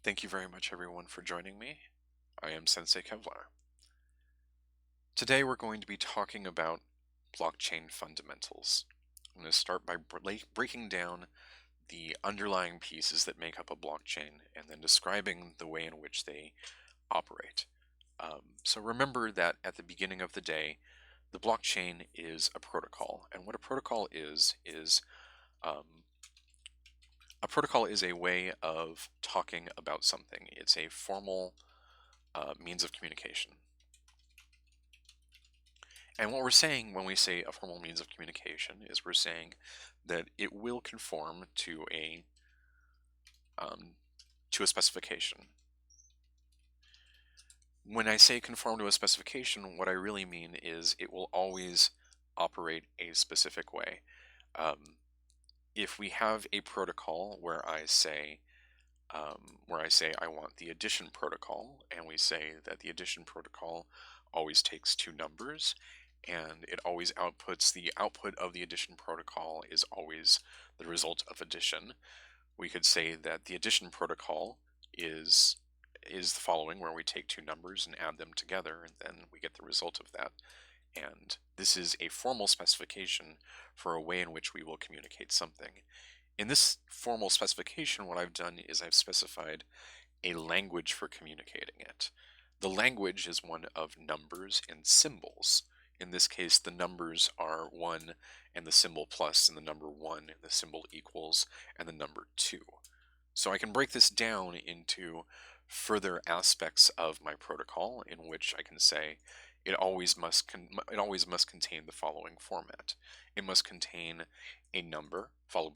Thank you very much, everyone, for joining me. I am Sensei Kevlar. Today we're going to be talking about blockchain fundamentals. I'm going to start by breaking down the underlying pieces that make up a blockchain and then describing the way in which they operate. So remember that at the beginning of the day, the blockchain is a protocol. And what a protocol is um, a protocol is a way of talking about something. It's a formal means of communication. And what we're saying when we say a formal means of communication is we're saying that it will conform to a specification. When I say conform to a specification, what I really mean is it will always operate a specific way. If we have a protocol where I say I want the addition protocol, and we say that the addition protocol always takes two numbers, and it always outputs the output of the addition protocol is always the result of addition. We could say that the addition protocol is the following, where we take two numbers and add them together, and then we get the result of that. And this is a formal specification for a way in which we will communicate something. In this formal specification, what I've done is I've specified a language for communicating it. The language is one of numbers and symbols. In this case, the numbers are 1 and the symbol plus, and the number 1 and the symbol equals, and the number 2. So I can break this down into further aspects of my protocol, in which I can say it always must contain the following format. It must contain a number followed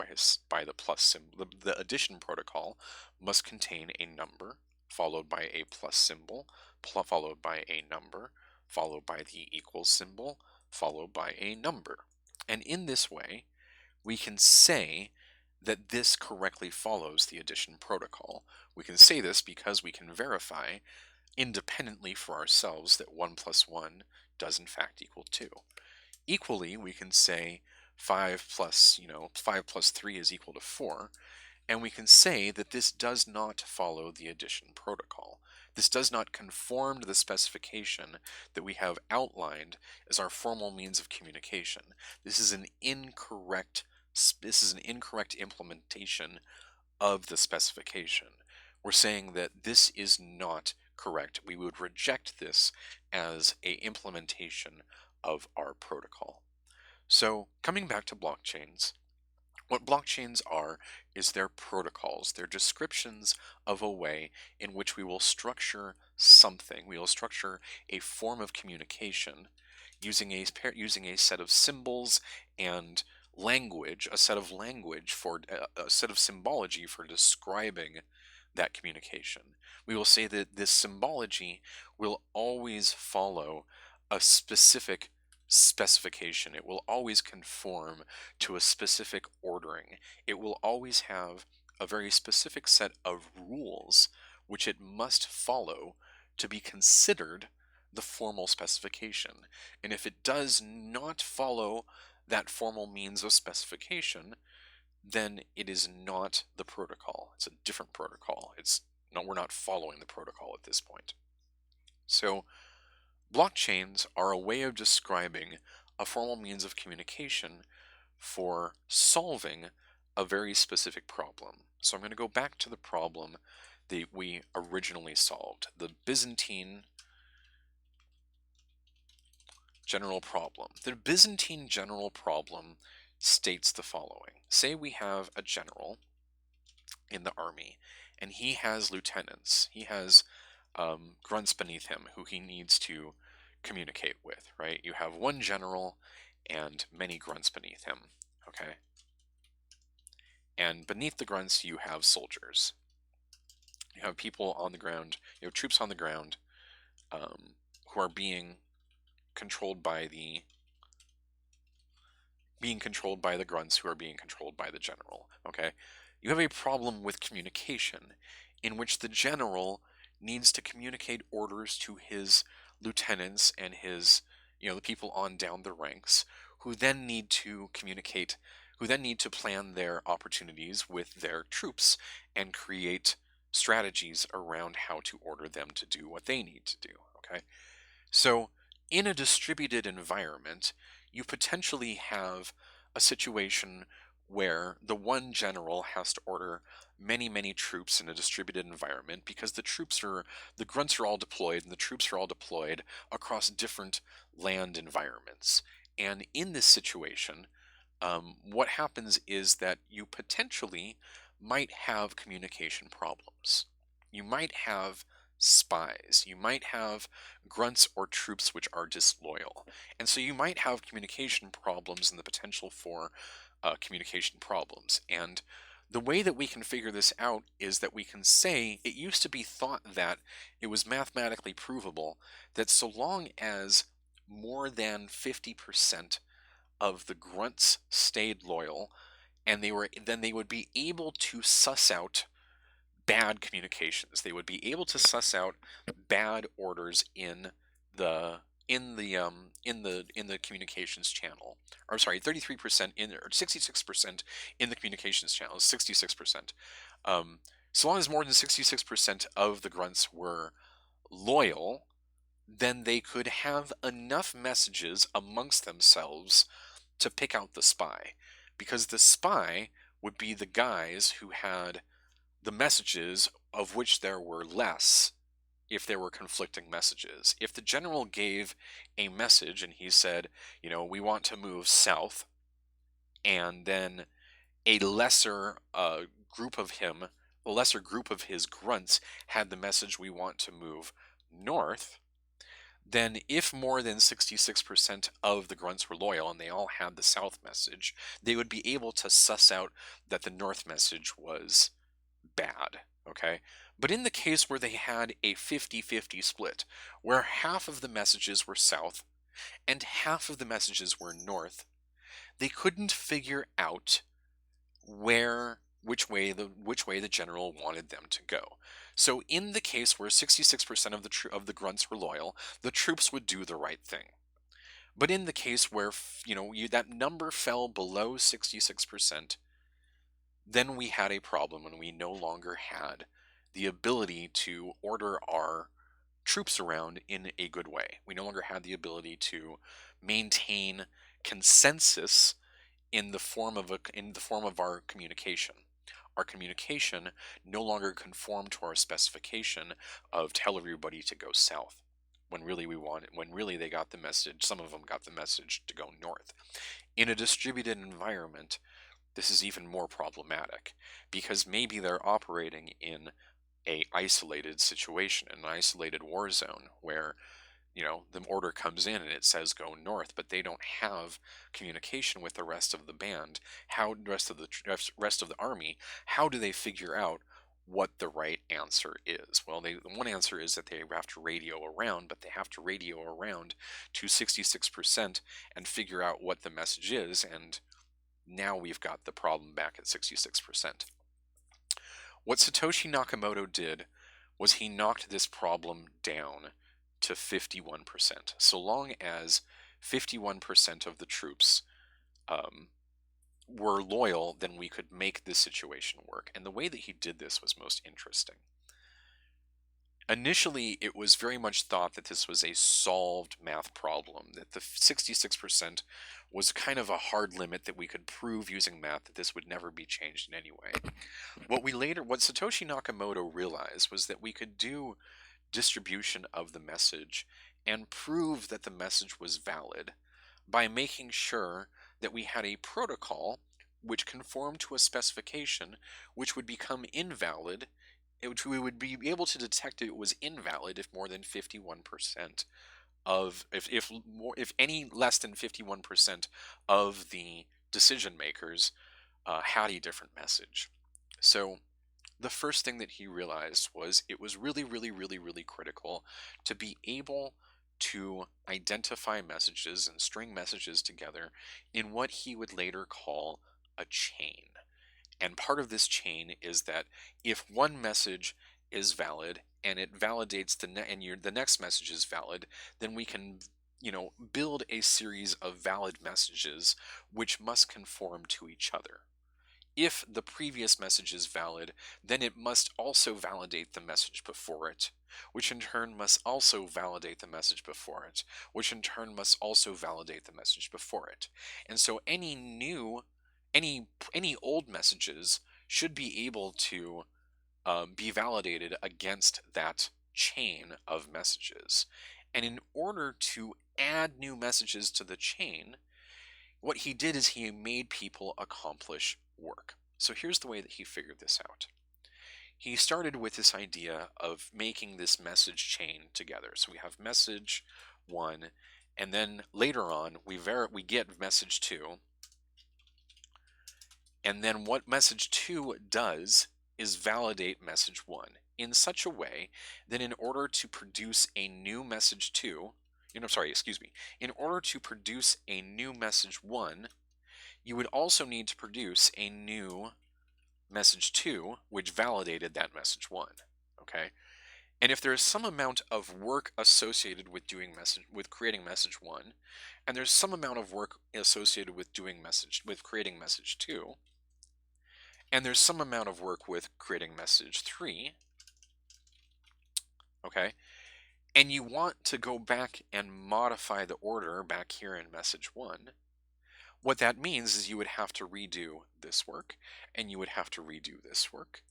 by the plus symbol. The addition protocol must contain a number followed by a plus symbol, followed by a number, followed by the equals symbol, followed by a number. And in this way, we can say that this correctly follows the addition protocol. We can say this because we can verify independently for ourselves that 1 plus 1 does in fact equal 2. Equally, we can say 5 plus 3 is equal to 4, and we can say that this does not follow the addition protocol. This does not conform to the specification that we have outlined as our formal means of communication. This is an incorrect implementation of the specification. We're saying that this is not correct. We would reject this as an implementation of our protocol. So coming back to blockchains, what blockchains are is they're protocols. They're descriptions of a way in which we will structure something. We will structure a form of communication using a set of symbols and language, a set of symbology for describing that communication. We will say that this symbology will always follow a specific specification. It will always conform to a specific ordering. It will always have a very specific set of rules which it must follow to be considered the formal specification. And if it does not follow that formal means of specification, then it is not the protocol. It's a different protocol. We're not following the protocol at this point. So blockchains are a way of describing a formal means of communication for solving a very specific problem. So I'm going to go back to the problem that we originally solved, the Byzantine general problem. The Byzantine general problem states the following. Say we have a general in the army, and he has lieutenants. He has grunts beneath him who he needs to communicate with, right? You have one general and many grunts beneath him, okay? And beneath the grunts, you have soldiers. You have people on the ground, you have troops on the ground who are being controlled by the grunts who are being controlled by the general, okay? You have a problem with communication in which the general needs to communicate orders to his lieutenants and his, the people on down the ranks, who then need to plan their opportunities with their troops and create strategies around how to order them to do what they need to do. Okay. So, in a distributed environment, you potentially have a situation where the one general has to order many, many troops in a distributed environment because the grunts are all deployed and the troops are all deployed across different land environments. And in this situation, what happens is that you potentially might have communication problems. You might have spies. You might have grunts or troops which are disloyal. And so you might have communication problems and the potential for communication problems. And the way that we can figure this out is that we can say it used to be thought that it was mathematically provable that so long as more than 50% of the grunts stayed loyal, and they would be able to suss out bad communications. They would be able to suss out bad orders in the communications channel. Or sorry, 33% in or 66% in the communications channel, 66%. So long as more than 66% of the grunts were loyal, then they could have enough messages amongst themselves to pick out the spy, because the spy would be the guys who had the messages of which there were less if there were conflicting messages. If the general gave a message and he said, we want to move south, and then a lesser group of him, a lesser group of his grunts had the message, we want to move north, then if more than 66% of the grunts were loyal and they all had the south message, they would be able to suss out that the north message was bad. Okay. But in the case where they had a 50-50 split, where half of the messages were south and half of the messages were north, they couldn't figure out which way the general wanted them to go. So in the case where 66% of the grunts were loyal, the troops would do the right thing. But in the case where that number fell below 66%, then we had a problem and we no longer had the ability to order our troops around in a good way. We no longer had the ability to maintain consensus in the form of our communication. Our communication no longer conformed to our specification of tell everybody to go south, when really they got the message. Some of them got the message to go north. In a distributed environment, this is even more problematic because maybe they're operating in a isolated situation, an isolated war zone where the order comes in and it says go north, but they don't have communication with the rest of the band. How the rest of the army? How do they figure out what the right answer is? Well, the one answer is that they have to radio around, but they have to radio around to 66% and figure out what the message is, and now we've got the problem back at 66%. What Satoshi Nakamoto did was he knocked this problem down to 51%. So long as 51% of the troops were loyal, then we could make this situation work. And the way that he did this was most interesting. Initially, it was very much thought that this was a solved math problem, that the 66% was kind of a hard limit that we could prove using math that this would never be changed in any way. What Satoshi Nakamoto realized was that we could do distribution of the message and prove that the message was valid by making sure that we had a protocol which conformed to a specification which would become invalid, which we would be able to detect it was invalid if more than 51% if any less than 51% of the decision makers had a different message. So the first thing that he realized was it was really, really, really, really critical to be able to identify messages and string messages together in what he would later call a chain. And part of this chain is that if one message is valid and it validates the next message is valid, then we can build a series of valid messages which must conform to each other. if the previous message is valid, then it must also validate the message before it, which in turn must also validate the message before it, which in turn must also validate the message before it. And so any old messages should be able to be validated against that chain of messages. And in order to add new messages to the chain, what he did is he made people accomplish work. So here's the way that he figured this out. He started with this idea of making this message chain together. So we have message 1, and then later on we get message 2. And then what message 2 does is validate message 1 in such a way that in order to produce a new message 2, in order to produce a new message 1, you would also need to produce a new message 2, which validated that message 1. Okay? And if there is some amount of work associated with creating message 1, and there's some amount of work associated with creating message 2, and there's some amount of work with creating message 3, okay? And you want to go back and modify the order back here in message 1, what that means is you would have to redo this work, and you would have to redo this work,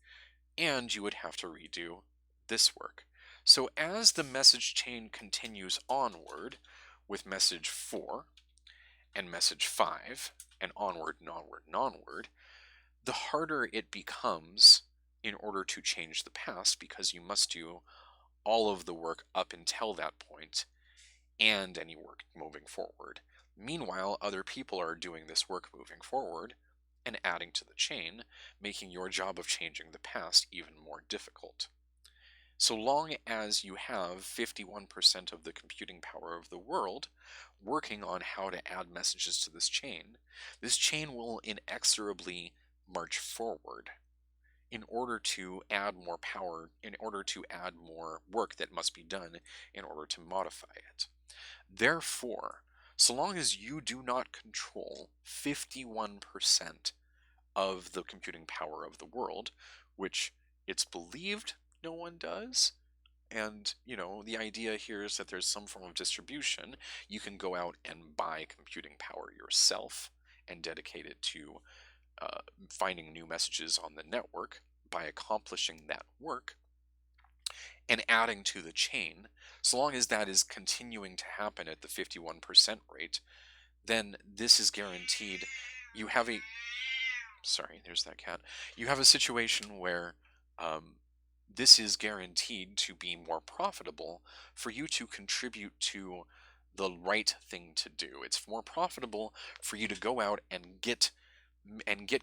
and you would have to redo this work. So as the message chain continues onward with message 4 and message 5, and onward and onward and onward, the harder it becomes in order to change the past, because you must do all of the work up until that point and any work moving forward. Meanwhile, other people are doing this work moving forward and adding to the chain, making your job of changing the past even more difficult. So long as you have 51% of the computing power of the world working on how to add messages to this chain will inexorably march forward in order to add more power, in order to add more work that must be done in order to modify it. Therefore, so long as you do not control 51% of the computing power of the world, which it's believed no one does, and the idea here is that there's some form of distribution, you can go out and buy computing power yourself and dedicate it to finding new messages on the network by accomplishing that work and adding to the chain. So long as that is continuing to happen at the 51% rate, then this is guaranteed. You have a sorry, there's that cat. You have a situation where this is guaranteed to be more profitable for you to contribute to the right thing to do. It's more profitable for you to go out and get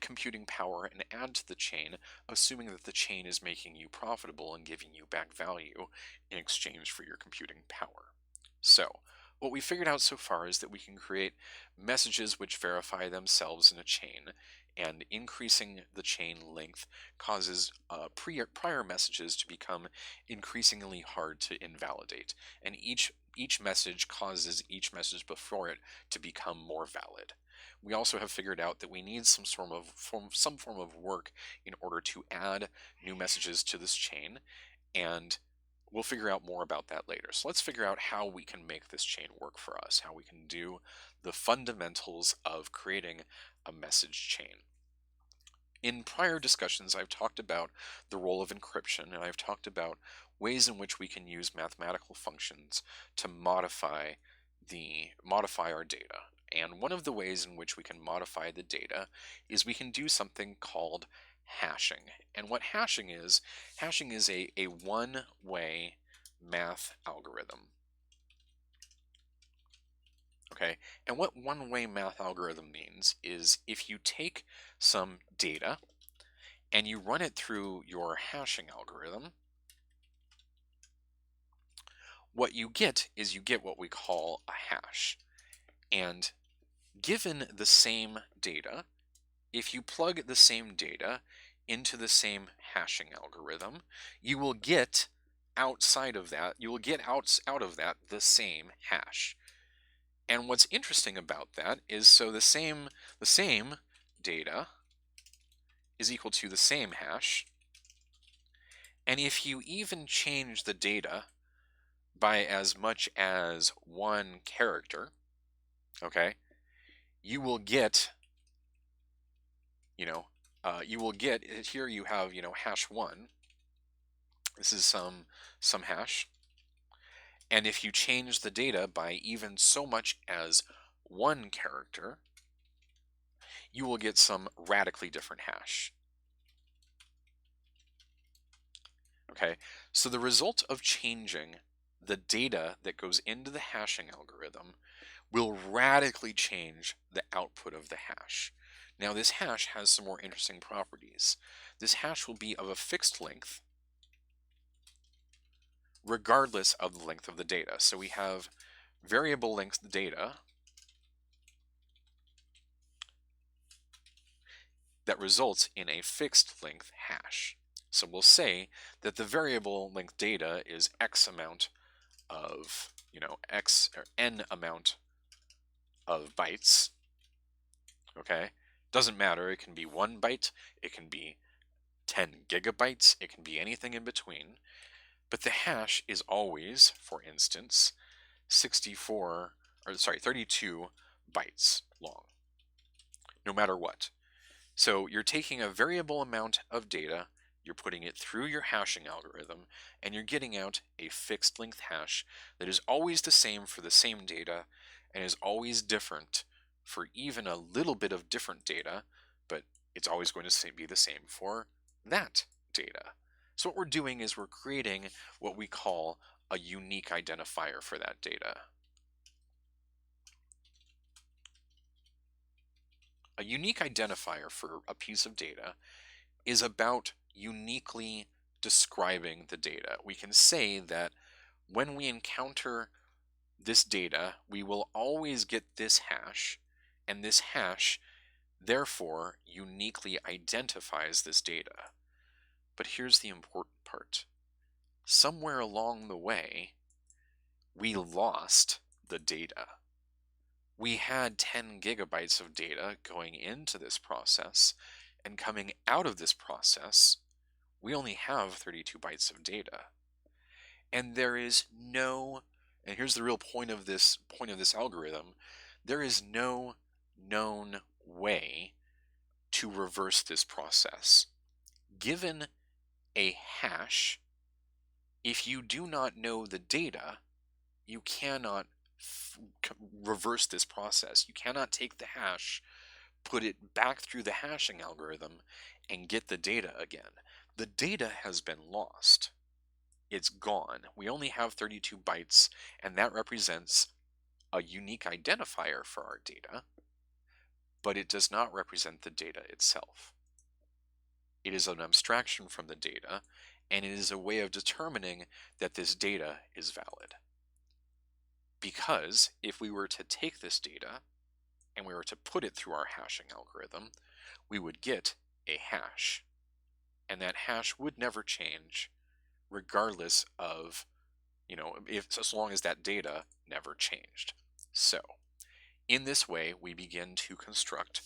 computing power and add to the chain, assuming that the chain is making you profitable and giving you back value in exchange for your computing power. So, what we figured out so far is that we can create messages which verify themselves in a chain, and increasing the chain length causes prior messages to become increasingly hard to invalidate, and each message causes each message before it to become more valid. We also have figured out that we need some form of work in order to add new messages to this chain, and we'll figure out more about that later. So let's figure out how we can make this chain work for us, how we can do the fundamentals of creating a message chain. In prior discussions, I've talked about the role of encryption, and I've talked about ways in which we can use mathematical functions to modify our data. And one of the ways in which we can modify the data is we can do something called hashing. And what hashing is a one-way math algorithm. Okay, and what one-way math algorithm means is if you take some data and you run it through your hashing algorithm, what you get is what we call a hash. And given the same data, if you plug the same data into the same hashing algorithm, you will get outside of that, out of that the same hash. And what's interesting about that is, so the same data is equal to the same hash. And if you even change the data by as much as one character, okay, you will get, here you have, hash 1. This is some hash. And if you change the data by even so much as one character, you will get some radically different hash. Okay, so the result of changing the data that goes into the hashing algorithm will radically change the output of the hash. Now this hash has some more interesting properties. This hash will be of a fixed length regardless of the length of the data. So we have variable length data that results in a fixed length hash. So we'll say that the variable length data is x amount of, x or n amount of bytes. Okay, doesn't matter. It can be 1 byte, it can be 10 gigabytes, it can be anything in between. But the hash is always, for instance, 32 bytes long, no matter what. So you're taking a variable amount of data, you're putting it through your hashing algorithm, and you're getting out a fixed length hash that is always the same for the same data and is always different for even a little bit of different data, but it's always going to be the same for that data. So what we're doing is we're creating what we call a unique identifier for that data. A unique identifier for a piece of data is about uniquely describing the data. We can say that when we encounter this data, we will always get this hash, and this hash therefore uniquely identifies this data. But here's the important part. Somewhere along the way, we lost the data. We had 10 gigabytes of data going into this process, and coming out of this process, we only have 32 bytes of data. And there is no, and here's the real point of this algorithm, there is no known way to reverse this process. Given a hash, if you do not know the data, you cannot reverse this process. You cannot take the hash, put it back through the hashing algorithm, and get the data again. The data has been lost. It's gone. We only have 32 bytes, and that represents a unique identifier for our data, but it does not represent the data itself. It is an abstraction from the data, and it is a way of determining that this data is valid. Because if we were to take this data and we were to put it through our hashing algorithm, we would get a hash. And that hash would never change regardless of, as long as that data never changed. So, in this way, we begin to construct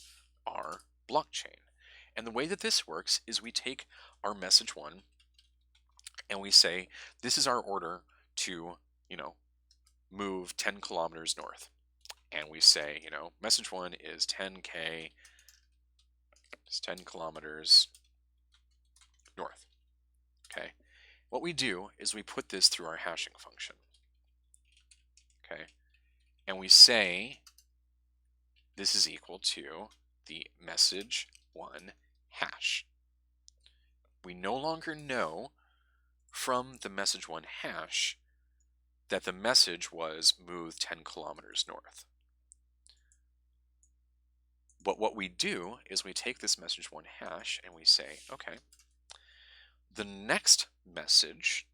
our blockchain. And the way that this works is we take our message 1 and we say, this is our order to, move 10 kilometers north. And we say, message 1 is 10K, it's 10 kilometers north. Okay. What we do is we put this through our hashing function. Okay. And we say this is equal to the message 1 hash. We no longer know from the message 1 hash that the message was move 10 kilometers north. But what we do is we take this message 1 hash and we say, okay, the next message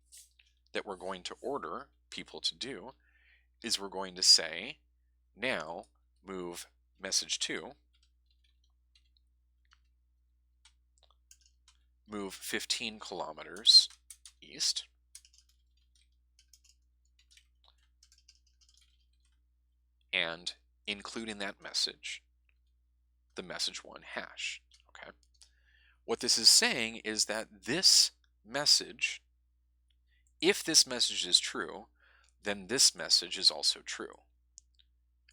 that we're going to order people to do is we're going to say, now move message 2, move 15 kilometers east, and include in that message the message 1 hash. Okay. What this is saying is that this message, if this message is true, then this message is also true.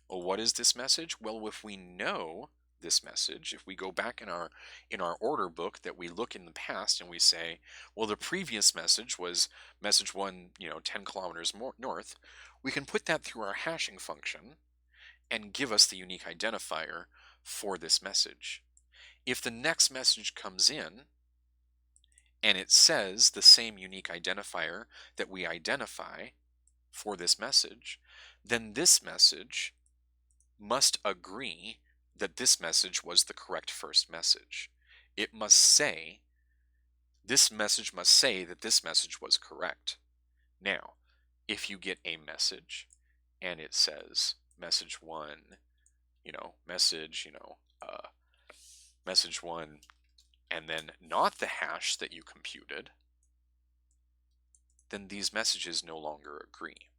Well, what is this message? Well, if we know this message, if we go back in our order book that we look in the past and we say, well, the previous message was message 1, 10 kilometers more north, we can put that through our hashing function and give us the unique identifier for this message. If the next message comes in and it says the same unique identifier that we identify for this message, then this message must agree that this message was the correct first message. It must say, this message must say that this message was correct. Now, if you get a message and it says message 1, message 1, and then not the hash that you computed, then these messages no longer agree.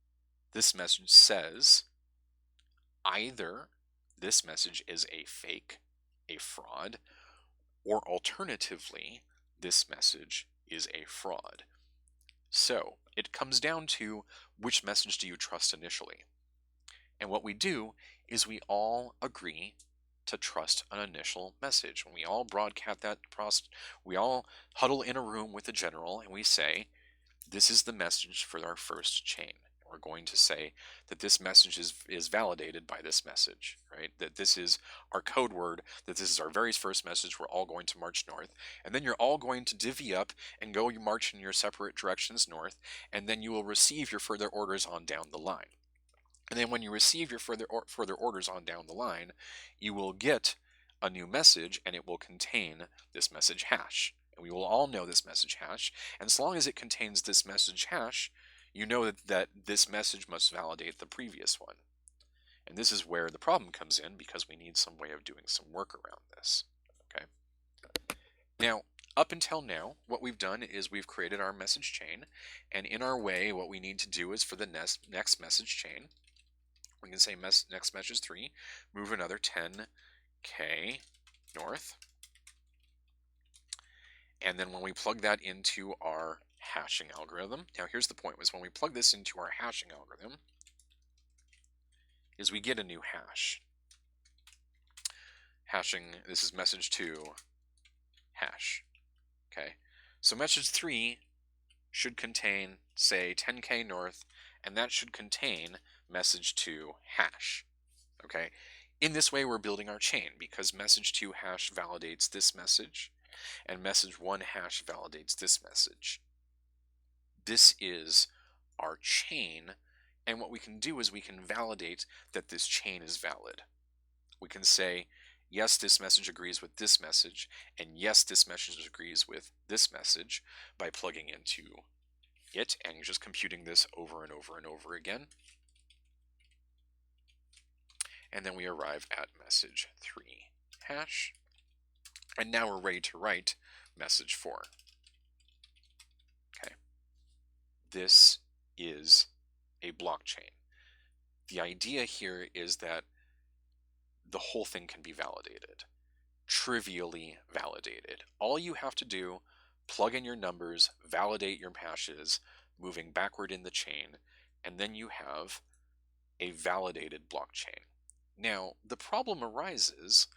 This message says either this message is a fake, a fraud, or alternatively, this message is a fraud. So it comes down to which message do you trust initially? And what we do is we all agree to trust an initial message. When we all broadcast that, we all huddle in a room with the general and we say, this is the message for our first chain. We're going to say that this message is validated by this message, right? That this is our code word, that this is our very first message. We're all going to march north. And then you're all going to divvy up and go march in your separate directions north. And then you will receive your further orders on down the line. And then when you receive your further orders on down the line, you will get a new message and it will contain this message hash. And we will all know this message hash. And as long as it contains this message hash, you know that this message must validate the previous one. And this is where the problem comes in because we need some way of doing some work around this. Okay. Now, up until now, what we've done is we've created our message chain. And in our way, what we need to do is for the next message chain, we can say next message 3, move another 10k north. And then when we plug that into our hashing algorithm, now here's the point, was when we plug this into our hashing algorithm, is we get a new hash. Hashing, this is message 2 hash. Okay, so message 3 should contain, say, 10k north, and that should contain message 2 hash. Okay, in this way we're building our chain because message 2 hash validates this message and message 1 hash validates this message. This is our chain, and what we can do is we can validate that this chain is valid. We can say, yes, this message agrees with this message, and yes, this message agrees with this message by plugging into it, and you're just computing this over and over and over again. And then we arrive at message 3 hash. And now we're ready to write message 4. Okay. This is a blockchain. The idea here is that the whole thing can be validated, trivially validated. All you have to do, plug in your numbers, validate your hashes, moving backward in the chain, and then you have a validated blockchain. Now, the problem arises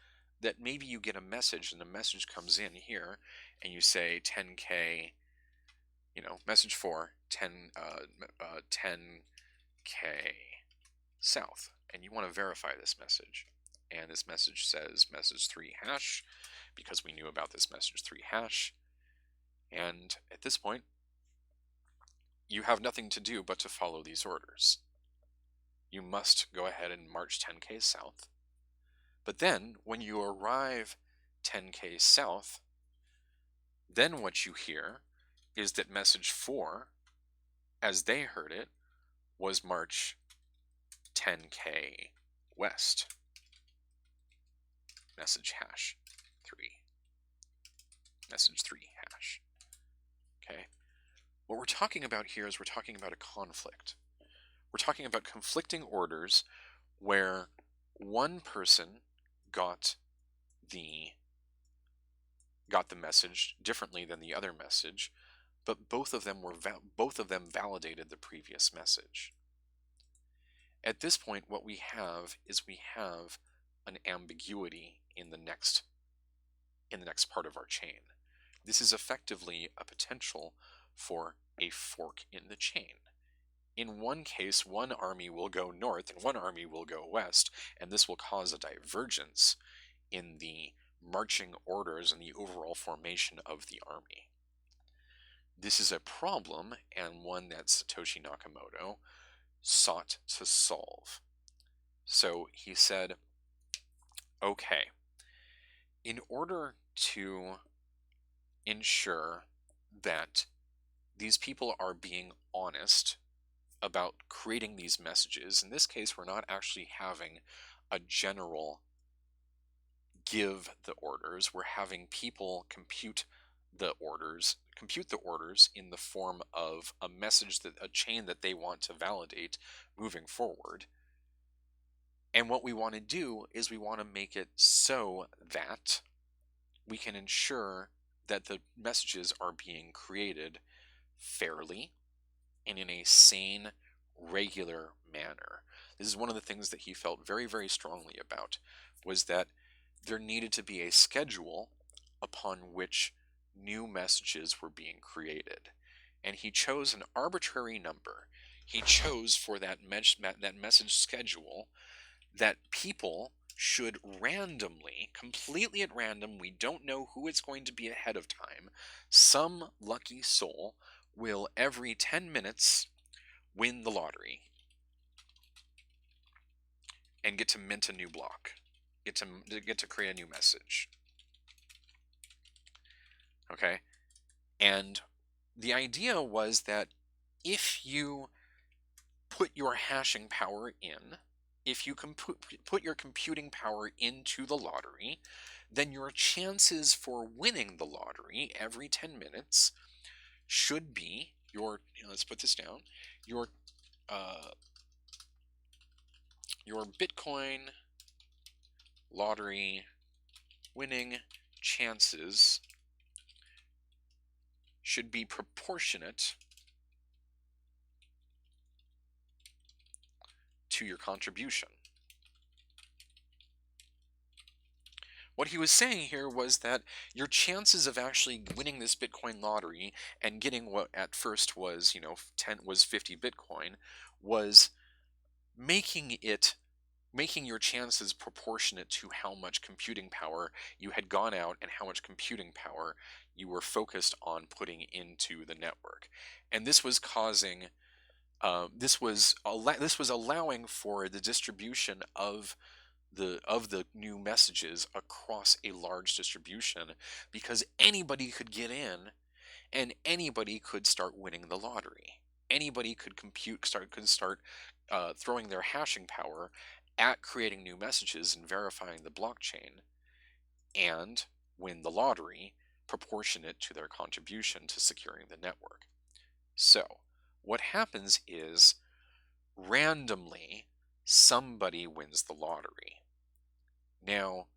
that maybe you get a message and the message comes in here and you say 10k, message 4, 10k south, and you want to verify this message. And this message says message 3 hash because we knew about this message 3 hash. And at this point, you have nothing to do but to follow these orders. You must go ahead and march 10k south. But then, when you arrive 10k south, then what you hear is that message 4, as they heard it, was march 10k west. Message hash 3. Message 3 hash. Okay? What we're talking about here is we're talking about a conflict. We're talking about conflicting orders where one person got got the message differently than the other message, but both of them validated the previous message. At this point, what we have is we have an ambiguity in the next part of our chain. This is effectively a potential for a fork in the chain. In one case, one army will go north and one army will go west, and this will cause a divergence in the marching orders and the overall formation of the army. This is a problem, and one that Satoshi Nakamoto sought to solve. So he said, okay, in order to ensure that these people are being honest about creating these messages, in this case, we're not actually having a general give the orders, we're having people compute the orders in the form of a message, that a chain that they want to validate moving forward. And what we want to do is we want to make it so that we can ensure that the messages are being created fairly and in a sane, regular manner. This is one of the things that he felt very, very strongly about, was that there needed to be a schedule upon which new messages were being created. And he chose an arbitrary number. He chose for that message schedule that people should randomly, completely at random, we don't know who it's going to be ahead of time, some lucky soul will every 10 minutes win the lottery and get to mint a new block, get to create a new message. Okay? And the idea was that if you put your hashing power in, if you put your computing power into the lottery, then your chances for winning the lottery every 10 minutes should be let's put this down, your Bitcoin lottery winning chances should be proportionate to your contribution. What he was saying here was that your chances of actually winning this Bitcoin lottery and getting what at first was, 50 Bitcoin, was making your chances proportionate to how much computing power you had gone out and how much computing power you were focused on putting into the network. And this was causing this was allowing for the distribution of the new messages across a large distribution, because anybody could get in and anybody could start winning the lottery. Anybody could start throwing their hashing power at creating new messages and verifying the blockchain and win the lottery proportionate to their contribution to securing the network. So what happens is, randomly, somebody wins the lottery. Now,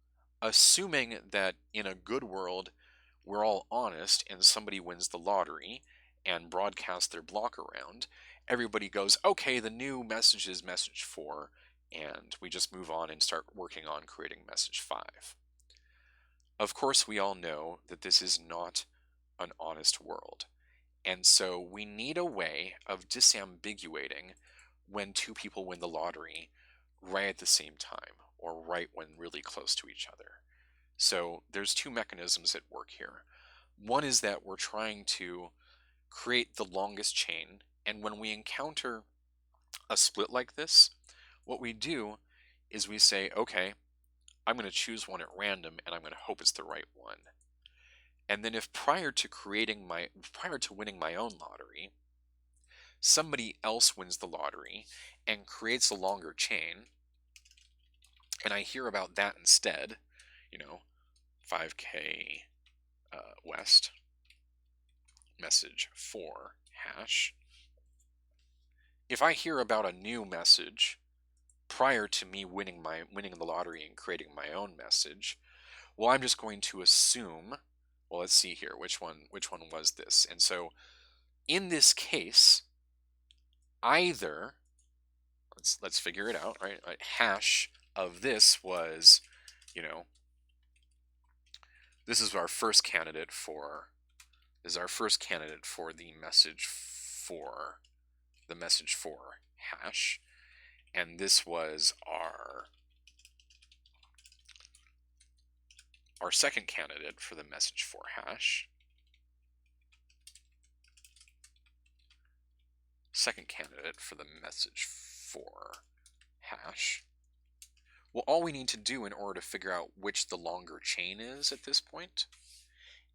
assuming that in a good world we're all honest and somebody wins the lottery and broadcasts their block around, everybody goes, okay, the new message is message 4, and we just move on and start working on creating message 5. Of course, we all know that this is not an honest world, and so we need a way of disambiguating when two people win the lottery right at the same time, or right when really close to each other. So there's two mechanisms at work here. One is that we're trying to create the longest chain, and when we encounter a split like this, what we do is we say, okay, I'm going to choose one at random and I'm going to hope it's the right one. And then if prior to winning my own lottery, somebody else wins the lottery and creates a longer chain, and I hear about that instead, 5K West, message 4 hash. If I hear about a new message prior to me winning the lottery and creating my own message, well, I'm just going to assume well, let's see here, which one was this? And so in this case, either, let's figure it out, right? Hash of this was, you know, this is our first candidate for the message for hash, and this was our second candidate for the message for hash. Second candidate for the message for hash. Well, all we need to do in order to figure out which the longer chain is at this point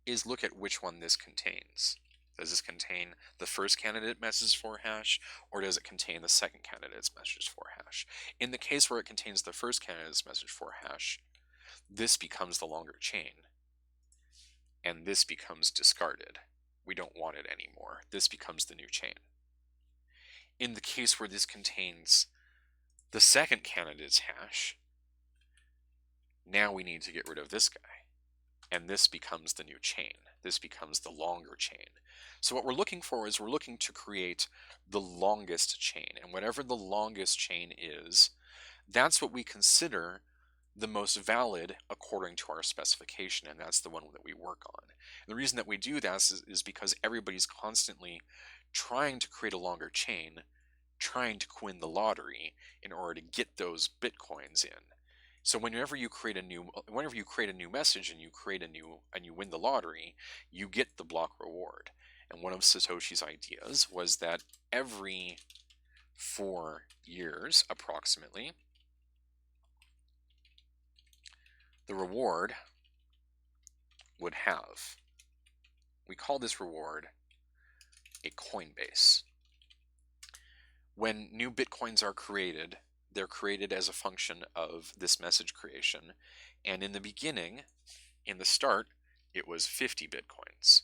is look at which one this contains. Does this contain the first candidate message for hash, or does it contain the second candidate's message for hash? In the case where it contains the first candidate's message for hash, this becomes the longer chain, and this becomes discarded. We don't want it anymore. This becomes the new chain. In the case where this contains the second candidate's hash, now we need to get rid of this guy, and this becomes the new chain. This becomes the longer chain. So what we're looking for is we're looking to create the longest chain, and whatever the longest chain is, that's what we consider the most valid according to our specification, and that's the one that we work on. And the reason that we do that is because everybody's constantly trying to create a longer chain, trying to win the lottery in order to get those bitcoins in. So whenever you create a new message and you win the lottery, you get the block reward. And one of Satoshi's ideas was that every 4 years, approximately, the reward would have, we call this reward a coin base. When new bitcoins are created, they're created as a function of this message creation. And in the beginning, in the start, it was 50 bitcoins.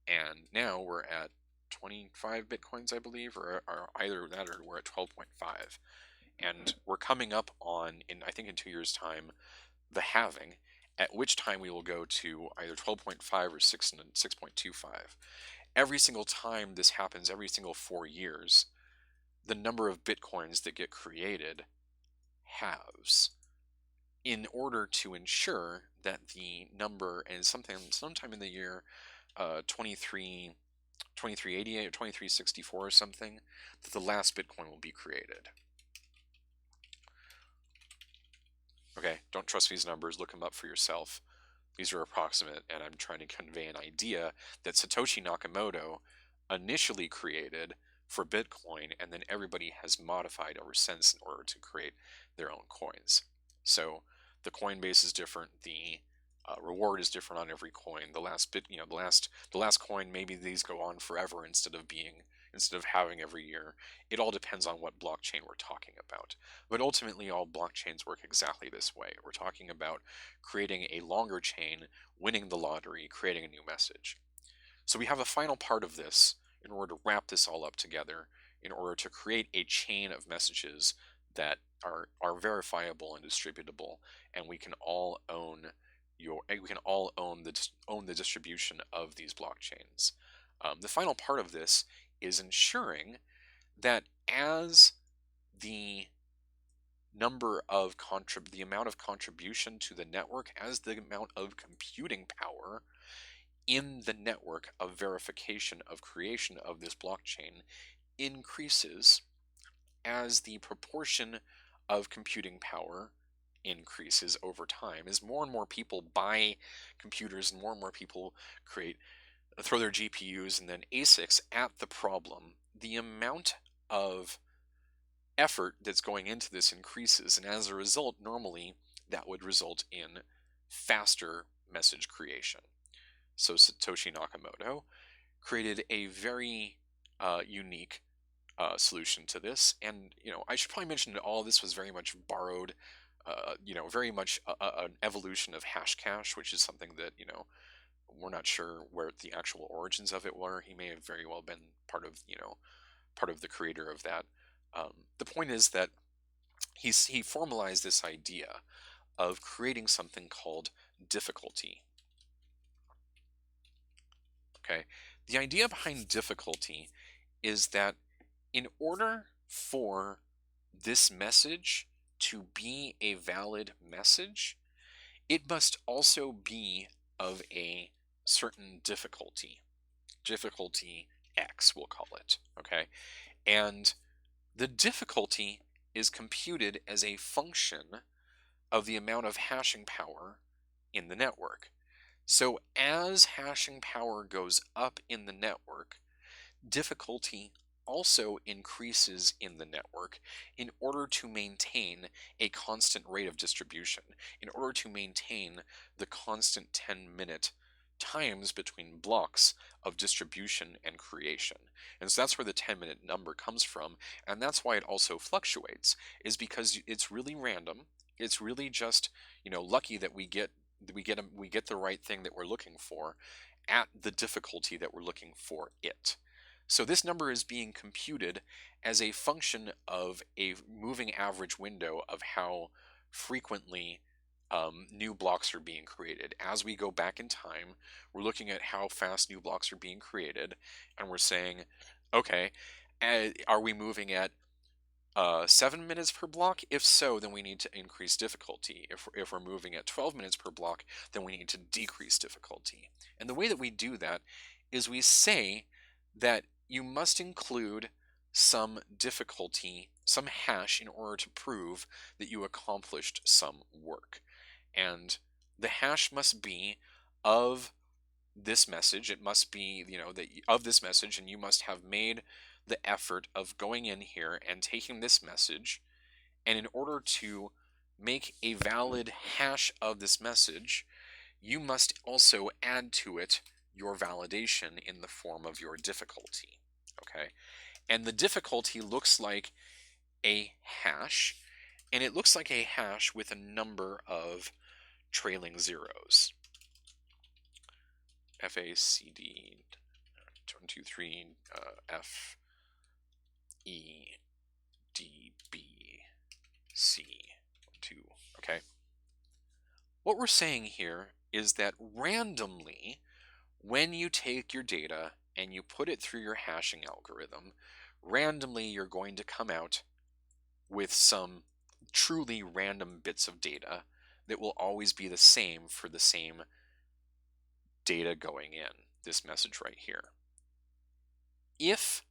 And now we're at 25 bitcoins, I believe, or either that or we're at 12.5. And we're coming up on, I think in 2 years' time, the halving, at which time we will go to either 12.5 or 6.25. Every single time this happens, every single 4 years, the number of bitcoins that get created halves in order to ensure that the number, and sometime in the year 2388 or 2364 or something, that the last bitcoin will be created. Okay, don't trust these numbers, look them up for yourself. These are approximate, and I'm trying to convey an idea that Satoshi Nakamoto initially created for Bitcoin, and then everybody has modified ever since in order to create their own coins. So the coin base is different, the reward is different on every coin. The last coin, maybe these go on forever instead of having every year. It all depends on what blockchain we're talking about. But ultimately, all blockchains work exactly this way. We're talking about creating a longer chain, winning the lottery, creating a new message. So we have a final part of this in order to wrap this all up together, in order to create a chain of messages that are verifiable and distributable, and we can all own the distribution of these blockchains. The final part of this is ensuring that as the amount of contribution to the network, as the amount of computing power in the network of verification of creation of this blockchain increases, as the proportion of computing power increases over time, as more and more people buy computers and more people throw their GPUs and then ASICs at the problem, the amount of effort that's going into this increases, and as a result, normally that would result in faster message creation. So Satoshi Nakamoto created a very unique solution to this, and I should probably mention that all of this was very much borrowed, very much an evolution of Hashcash, which is something that we're not sure where the actual origins of it were. He may have very well been part of the creator of that. The point is that he formalized this idea of creating something called difficulty. Okay? The idea behind difficulty is that in order for this message to be a valid message, it must also be of a certain difficulty. Difficulty X, we'll call it. Okay? And the difficulty is computed as a function of the amount of hashing power in the network. So as hashing power goes up in the network, difficulty also increases in the network in order to maintain a constant rate of distribution, in order to maintain the constant 10-minute times between blocks of distribution and creation. And so that's where the 10-minute number comes from, and that's why it also fluctuates, is because it's really random. It's really just, lucky that we get the right thing that we're looking for at the difficulty that we're looking for it. So this number is being computed as a function of a moving average window of how frequently new blocks are being created. As we go back in time, we're looking at how fast new blocks are being created, and we're saying, okay, are we moving at 7 minutes per block? If so, then we need to increase difficulty. If we're moving at 12 minutes per block, then we need to decrease difficulty. And the way that we do that is we say that you must include some difficulty, some hash, in order to prove that you accomplished some work. And the hash must be of this message. It must be, of this message, and you must have made the effort of going in here and taking this message, and in order to make a valid hash of this message, you must also add to it your validation in the form of your difficulty. Okay? And the difficulty looks like a hash, and it looks like a hash with a number of trailing zeros. FACD 1, 2, 3 F E D B C 2. Okay. What we're saying here is that randomly, when you take your data and you put it through your hashing algorithm, randomly you're going to come out with some truly random bits of data that will always be the same for the same data going in, this message right here. If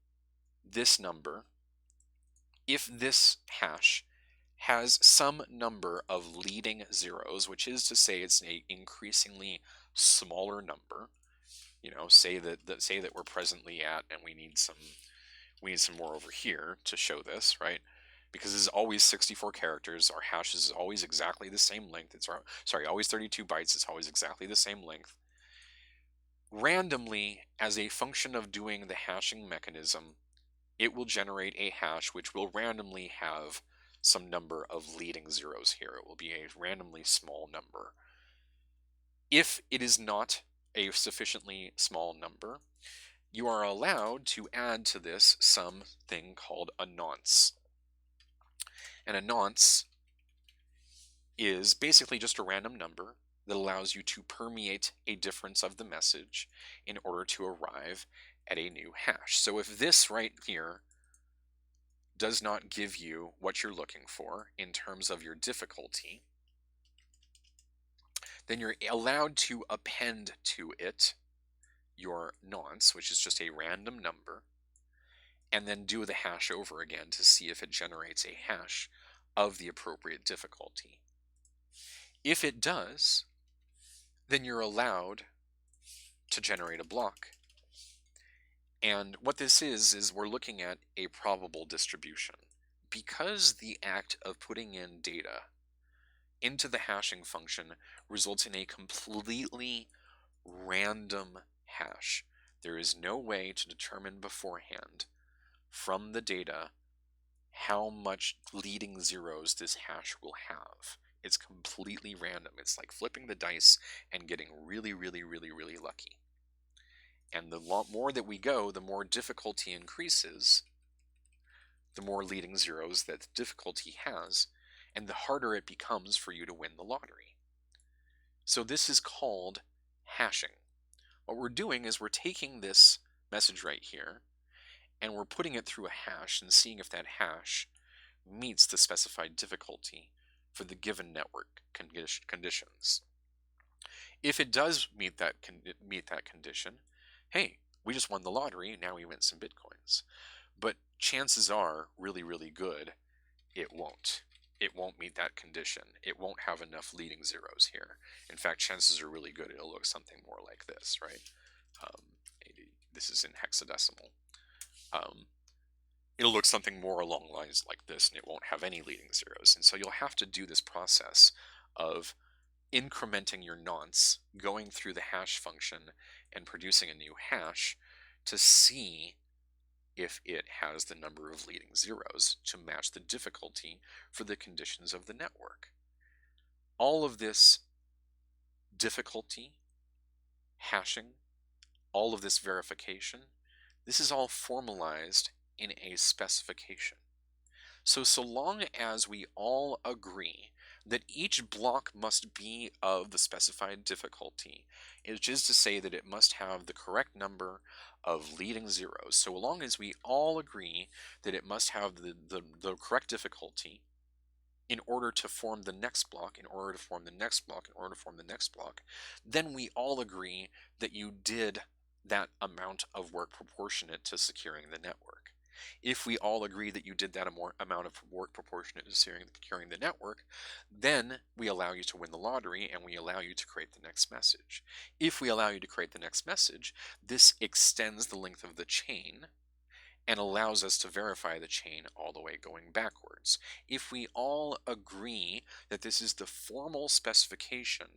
this number, if this hash has some number of leading zeros, which is to say it's an increasingly smaller number, say that we're presently at, and we need some more over here to show this, right? Because this is always 64 characters. Our hash is always exactly the same length. Always 32 bytes. It's always exactly the same length. Randomly, as a function of doing the hashing mechanism, it will generate a hash which will randomly have some number of leading zeros here. It will be a randomly small number. If it is not a sufficiently small number, you are allowed to add to this something called a nonce. And a nonce is basically just a random number that allows you to permeate a difference of the message in order to arrive at a new hash. So if this right here does not give you what you're looking for in terms of your difficulty, then you're allowed to append to it your nonce, which is just a random number, and then do the hash over again to see if it generates a hash of the appropriate difficulty. If it does, then you're allowed to generate a block. And what this is we're looking at a probable distribution. Because the act of putting in data into the hashing function results in a completely random hash, there is no way to determine beforehand from the data how much leading zeros this hash will have. It's completely random. It's like flipping the dice and getting really, really, really, really lucky. And the more that we go, the more difficulty increases, the more leading zeros that the difficulty has, and the harder it becomes for you to win the lottery. So this is called hashing. What we're doing is we're taking this message right here and we're putting it through a hash and seeing if that hash meets the specified difficulty for the given network conditions. If it does meet that condition, hey, we just won the lottery, now we win some bitcoins. But chances are really, really good it won't. It won't meet that condition. It won't have enough leading zeros here. In fact, chances are really good it'll look something more like this, right? 80, this is in hexadecimal. It'll look something more along lines like this, and it won't have any leading zeros. And so you'll have to do this process of incrementing your nonce, going through the hash function and producing a new hash to see if it has the number of leading zeros to match the difficulty for the conditions of the network. All of this difficulty, hashing, all of this verification, this is all formalized in a specification. So long as we all agree that each block must be of the specified difficulty, which is to say that it must have the correct number of leading zeros. So long as we all agree that it must have the correct difficulty in order to form the next block, in order to form the next block, in order to form the next block, then we all agree that you did that amount of work proportionate to securing the network. If we all agree that you did that amount of work proportionate to securing the network, then we allow you to win the lottery and we allow you to create the next message. If we allow you to create the next message, this extends the length of the chain and allows us to verify the chain all the way going backwards. If we all agree that this is the formal specification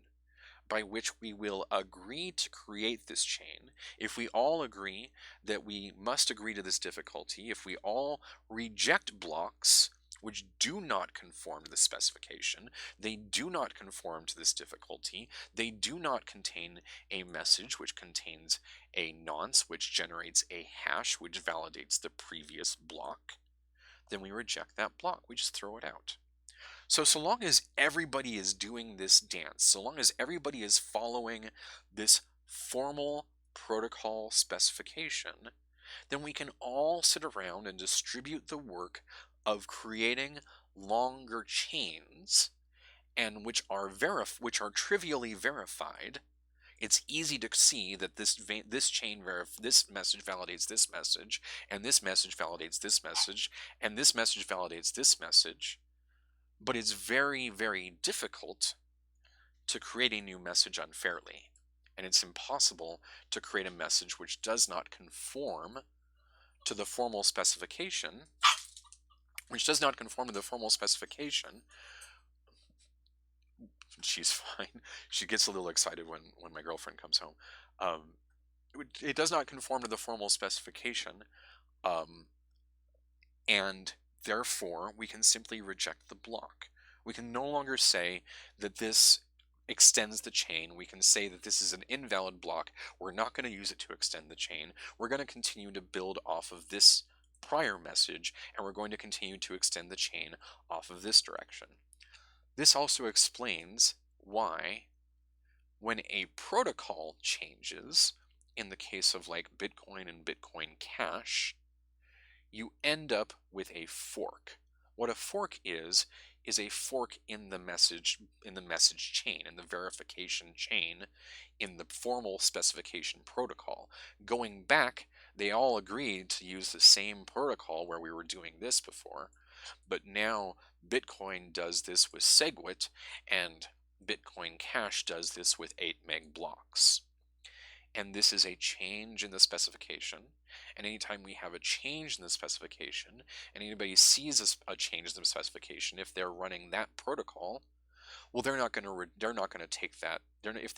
by which we will agree to create this chain, if we all agree that we must agree to this difficulty, if we all reject blocks which do not conform to the specification, they do not conform to this difficulty, they do not contain a message which contains a nonce which generates a hash which validates the previous block, then we reject that block. We just throw it out. So long as everybody is doing this dance, so long as everybody is following this formal protocol specification, then we can all sit around and distribute the work of creating longer chains, and which are trivially verified. It's easy to see that this message validates this message, and this message validates this message, and this message validates this message. But it's very, very difficult to create a new message unfairly. And it's impossible to create a message which does not conform to the formal specification, She's fine. She gets a little excited when my girlfriend comes home. It does not conform to the formal specification, and therefore we can simply reject the block. We can no longer say that this extends the chain. We can say that this is an invalid block. We're not going to use it to extend the chain. We're going to continue to build off of this prior message, and we're going to continue to extend the chain off of this direction. This also explains why when a protocol changes, in the case of like Bitcoin and Bitcoin Cash, you end up with a fork. What a fork is a fork in the message chain, in the verification chain, in the formal specification protocol. Going back, they all agreed to use the same protocol where we were doing this before, but now Bitcoin does this with SegWit, and Bitcoin Cash does this with 8 meg blocks. And this is a change in the specification. And anytime we have a change in the specification, and anybody sees a change in the specification, if they're running that protocol, well, they're not going to take that. If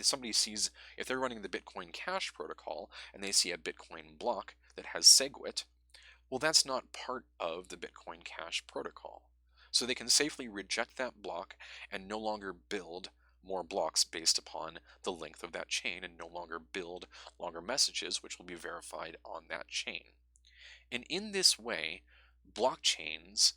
they're running the Bitcoin Cash protocol and they see a Bitcoin block that has SegWit, well, that's not part of the Bitcoin Cash protocol. So they can safely reject that block and no longer build more blocks based upon the length of that chain, and no longer build longer messages which will be verified on that chain. And in this way, blockchains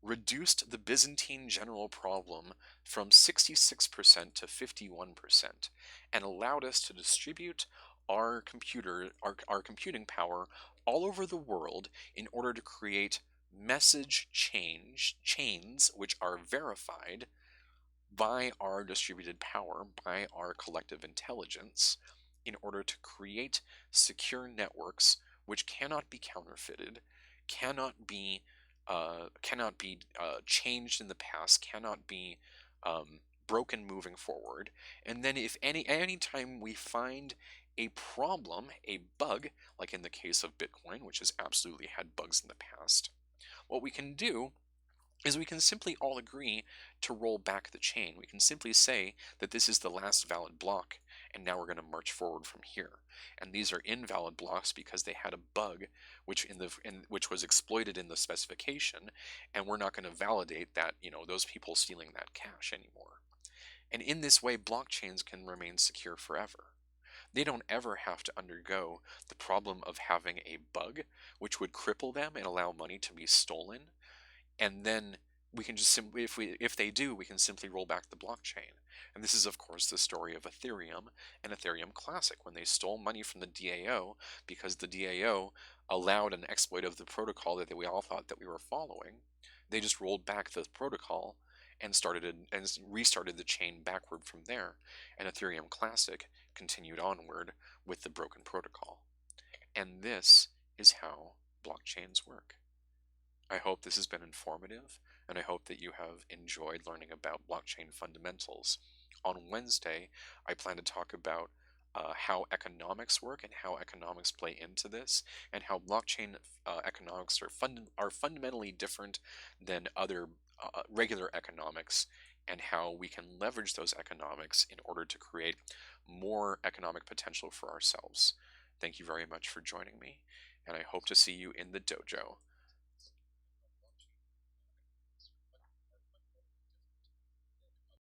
reduced the Byzantine general problem from 66% to 51%, and allowed us to distribute our computing power all over the world in order to create chains which are verified by our distributed power, by our collective intelligence, in order to create secure networks which cannot be counterfeited, cannot be changed in the past, cannot be broken moving forward. And then, if any time we find a problem, a bug, like in the case of Bitcoin, which has absolutely had bugs in the past, what we can do is we can simply all agree to roll back the chain. We can simply say that this is the last valid block, and now we're going to march forward from here. And these are invalid blocks because they had a bug, which was exploited in the specification, and we're not going to validate that those people stealing that cash anymore. And in this way, blockchains can remain secure forever. They don't ever have to undergo the problem of having a bug, which would cripple them and allow money to be stolen, and then we can just simply, if they do, we can simply roll back the blockchain. And this is, of course, the story of Ethereum and Ethereum Classic, when they stole money from the DAO because the DAO allowed an exploit of the protocol that we all thought that we were following. They just rolled back the protocol and restarted the chain backward from there, and Ethereum Classic continued onward with the broken protocol. And this is how blockchains work. I hope this has been informative, and I hope that you have enjoyed learning about blockchain fundamentals. On Wednesday, I plan to talk about how economics work and how economics play into this, and how blockchain economics are fundamentally different than other regular economics, and how we can leverage those economics in order to create more economic potential for ourselves. Thank you very much for joining me, and I hope to see you in the dojo.